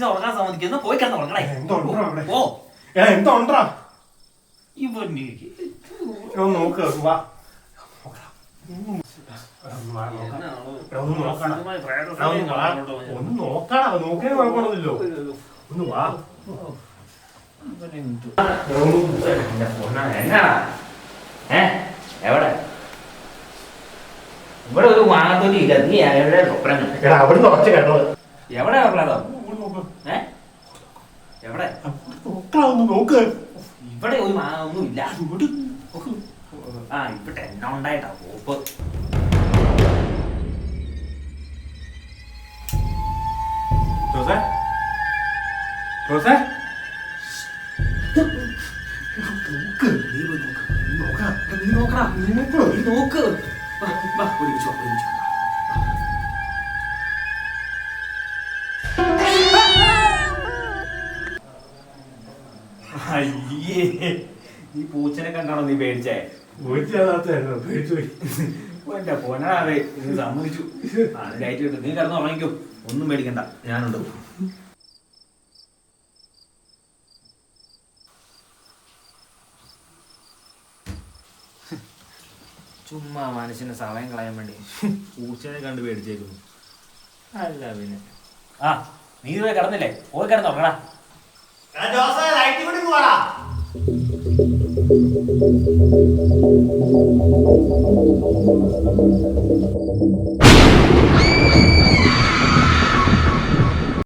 മനുഷ്യനെ ഉറങ്ങാൻ സമ്മതിക്കുന്ന പോയി കിടന്ന് ഉറങ്ങണേ. ഓ എന്തോണ്ടാ ഇവന് നോക്ക് വാ ഒന്ന് നോക്കാടാ നോക്കിയാൽ കുഴപ്പമൊന്നുമില്ലോ ഒന്ന് വാ എവിടെ ഇവിടെ ഒരു വാങ്ങത്തൊലി ഇല്ല. നീ എവിടെ സ്വപ്നം എടാ അവിടുന്ന് ഉറച്ച കേട്ടത് എവിടെ ഉള്ളതോ? എവിടെ ഒന്ന് നോക്ക് ഇവിടെ ഒരു മാങ്ങൊന്നും ഇല്ല. ആ ഇവിടെ എണ്ണ ഉണ്ടായിട്ടാ പോപ്പ്. റോസേ റോസേ നോക്ക് നീ പോയി നോക്ക് നീ നോക്കടാ നീ നോക്ക് ഒരുമിച്ച് അയ്യേ ഈ പൂച്ചനെ കണ്ടാണോ നീ പേടിച്ചേ? പേടിച്ചു പോയി. എന്റെ പൊന്നാവേ നീ സമ്മതിച്ചു. ലൈറ്റ് കിട്ടും. നീ കിടന്ന് ഉറങ്ങിക്കോ. ഒന്നും പേടിക്കണ്ട, ഞാനുണ്ട്. ചുമ്മാ മനുഷ്യന് സമയം കളയാൻ വേണ്ടി പൂച്ചനെ കണ്ട് പേടിച്ചേക്കുന്നു. അല്ല പിന്നെ ആ നീ ഇതുവരെ കിടന്നില്ലേ? പോയി കിടന്ന് ഉറങ്ങടാ. ലൈറ്റ് കൊണ്ട് പോവാടാ.